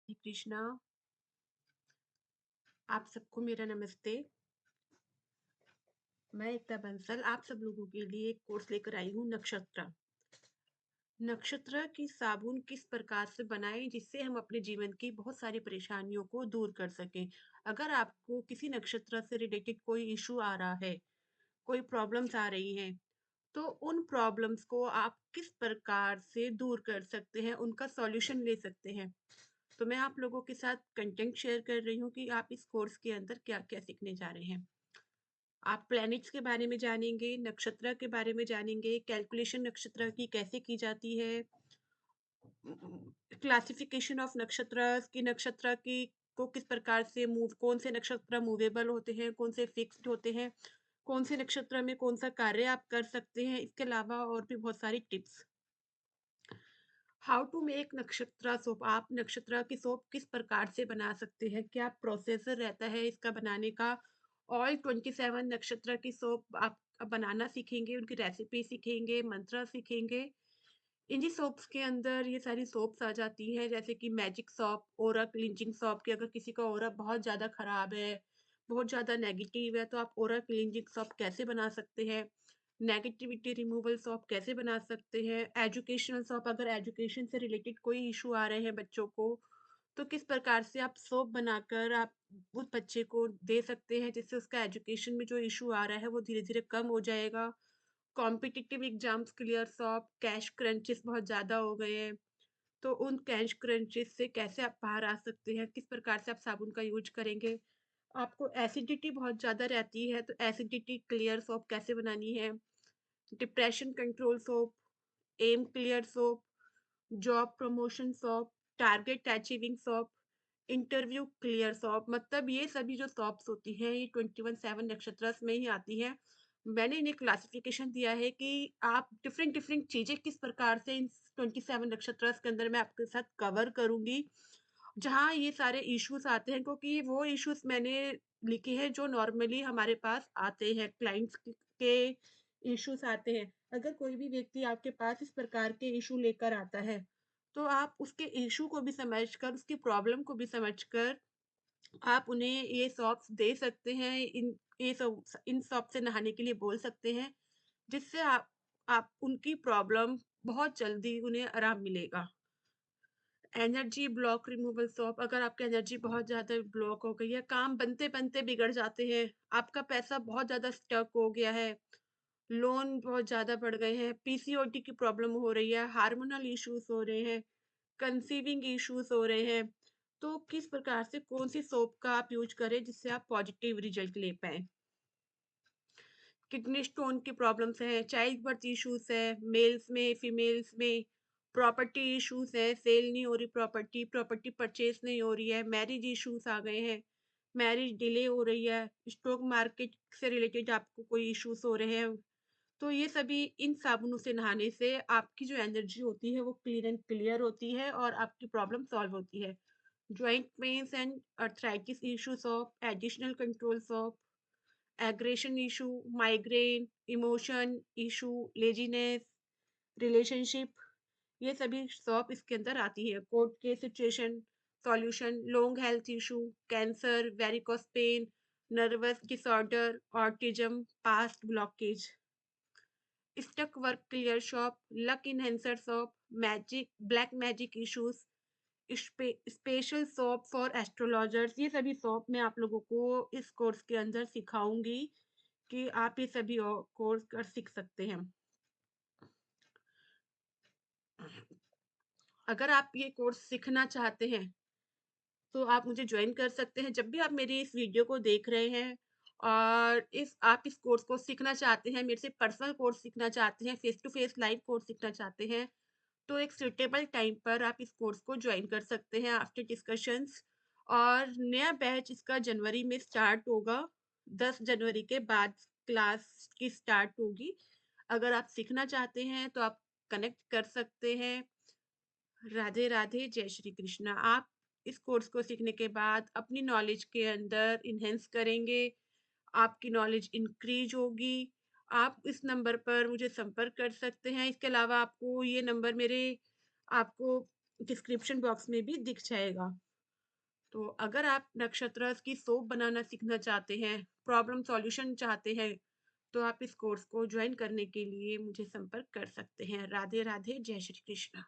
श्री कृष्णा। आप सबको मेरा नमस्ते। मैं एकता बंसल आप सब लोगों के लिए एक कोर्स लेकर आई हूँ नक्षत्र। नक्षत्र की साबुन किस प्रकार से बनाएं जिससे हम अपने जीवन की बहुत सारी परेशानियों को दूर कर सकें। अगर आपको किसी नक्षत्र से रिलेटेड कोई इशू आ रहा है, कोई प्रॉब्लम्स आ रही हैं, तो उन प्रॉब्लम्स को आप किस प्रकार से दूर कर सकते हैं, उनका सॉल्यूशन ले सकते हैं। तो मैं आप लोगों के साथ कंटेंट शेयर कर रही हूँ कि आप इस कोर्स के अंदर क्या-क्या सीखने जा रहे हैं। आप प्लैनेट्स के बारे में जानेंगे, नक्षत्र के बारे में जानेंगे, कैलकुलेशन नक्षत्र की कैसे की जाती है, क्लासिफिकेशन ऑफ नक्षत्र की नक्षत्र की को किस प्रकार से मूव कौन से नक्षत्र मूवेबल होते हैं, कौन से फिक्स्ड होते हैं, कौन से नक्षत्र में कौन-सा कार्य आप कर सकते हैं, इसके अलावा और भी बहुत सारी टिप्स। हाउ टू मेक नक्षत्र सोप आप नक्षत्र की सोप किस प्रकार से बना सकते हैं, क्या प्रोसेसर रहता है इसका बनाने का। ऑल 27 नक्षत्र की सोप आप बनाना सीखेंगे, उनकी रेसिपी सीखेंगे, मंत्र सीखेंगे। इन्हीं सोप्स के अंदर ये सारी सोप्स आ जाती हैं, जैसे कि मैजिक सोप, ओरा क्लिंजिंग सोप, कि अगर किसी का ओरा बहुत ज़्यादा खराब है, बहुत ज़्यादा नेगेटिव है, तो आप ओरा क्लिंजिंग सोप कैसे बना सकते हैं। नेगेटिविटी रिमूवल सॉप कैसे बना सकते हैं। एजुकेशनल सॉप, अगर एजुकेशन से रिलेटेड कोई इशू आ रहे हैं बच्चों को, तो किस प्रकार से आप सोप बनाकर आप उस बच्चे को दे सकते हैं जिससे उसका एजुकेशन में जो इशू आ रहा है वो धीरे धीरे कम हो जाएगा। Competitive exams clear shop, cash crunches बहुत ज़्यादा हो गए हैं, तो उन कैश क्रंचेस से कैसे आप बाहर आ सकते हैं, किस प्रकार से आप साबुन का यूज करेंगे। आपको एसिडिटी बहुत ज़्यादा रहती है, तो एसिडिटी क्लियर सॉप कैसे बनानी है। Depression control soap, aim clear soap, job promotion soap, target achieving soap, interview clear soap, मतलब ये सभी जो सॉप्स होती हैं ये 21 नक्षत्रस में ही आती हैं। मैंने इन्हें क्लासिफिकेशन दिया है कि आप डिफरेंट डिफरेंट चीज़ें किस प्रकार से इन 27 नक्षत्रस के अंदर मैं आपके साथ कवर करूँगी, जहाँ ये सारे इश्यूज़ आते हैं, क्योंकि वो इश्यूज़ मैंने लिखे हैं जो नॉर्मली हमारे पास आते हैं, क्लाइंट्स के इश्यूज़ आते हैं। अगर कोई भी व्यक्ति आपके पास इस प्रकार के इश्यू लेकर आता है, तो आप उसके इश्यू को भी समझकर, उसकी प्रॉब्लम को भी समझकर आप उन्हें ये सॉप्स दे सकते हैं। इन सॉप से नहाने के लिए बोल सकते हैं, जिससे आप उनकी प्रॉब्लम बहुत जल्दी उन्हें आराम मिलेगा। एनर्जी ब्लॉक रिमूवल सॉप, अगर आपकी एनर्जी बहुत ज़्यादा ब्लॉक हो गई है, काम बनते-बनते बिगड़ जाते हैं, आपका पैसा बहुत ज़्यादा स्टक हो गया है, लोन बहुत ज़्यादा बढ़ गए हैं, पीसीओडी की प्रॉब्लम हो रही है, हार्मोनल इश्यूज़ हो रहे हैं, कंसीविंग इश्यूज़ हो रहे हैं, तो किस प्रकार से कौन-सी सोप का आप यूज़ करें जिससे आप पॉजिटिव रिजल्ट ले पाएँ। किडनी स्टोन की प्रॉब्लम्स हैं, चाइल्ड बर्थ इश्यूज़ है, मेल्स में, फीमेल्स में, प्रॉपर्टी इश्यूज़ है, सेल नहीं हो रही प्रॉपर्टी, प्रॉपर्टी परचेज़ नहीं हो रही है, मैरिज इश्यूज़ आ गए हैं, मैरिज डिले हो रही है, स्टॉक मार्केट से रिलेटेड आपको कोई इश्यूज़ हो रहे हैं। तो ये सभी इन साबुनों से नहाने से आपकी जो एनर्जी होती है वो क्लीन एंड क्लियर होती है और आपकी प्रॉब्लम सॉल्व होती है। Joint pains and arthritis issues of additional controls of aggression issue, migraine, emotion issue, laziness, relationship, ये सभी सॉप इसके अंदर आती है। Court case situation, solution, long health issue, cancer, varicose pain, nervous disorder, autism, past blockage, stuck work clear shop, luck enhancer shop, magic black magic issues, special soap for astrologers, ये सभी shop मैं आप लोगों को इस course के अंदर सिखाऊंगी कि आप ये सभी कोर्स कर सीख सकते हैं। अगर आप ये कोर्स सीखना चाहते हैं तो आप मुझे ज्वाइन कर सकते हैं। जब भी आप मेरी इस वीडियो को देख रहे हैं और इस कोर्स को सीखना चाहते हैं, मेरे से पर्सनल कोर्स सीखना चाहते हैं, face to face live course सीखना चाहते हैं, तो एक सूटेबल टाइम पर आप इस कोर्स को ज्वाइन कर सकते हैं आफ्टर डिस्कशंस। और नया बैच इसका जनवरी में स्टार्ट होगा। 10 जनवरी के बाद क्लास की स्टार्ट होगी। अगर आप सीखना चाहते हैं तो आप कनेक्ट कर सकते हैं। राधे राधे, जय श्री कृष्णा। आप इस कोर्स को सीखने के बाद अपनी नॉलेज के अंदर इन्हेंस करेंगे, आपकी नॉलेज इंक्रीज होगी। आप इस नंबर पर मुझे संपर्क कर सकते हैं। इसके अलावा आपको ये नंबर मेरे आपको डिस्क्रिप्शन बॉक्स में भी दिख जाएगा। तो अगर आप नक्षत्र की सोप बनाना सीखना चाहते हैं, प्रॉब्लम सॉल्यूशन चाहते हैं, तो आप इस कोर्स को जॉइन करने के लिए मुझे संपर्क कर सकते हैं। राधे राधे, जय श्री कृष्ण।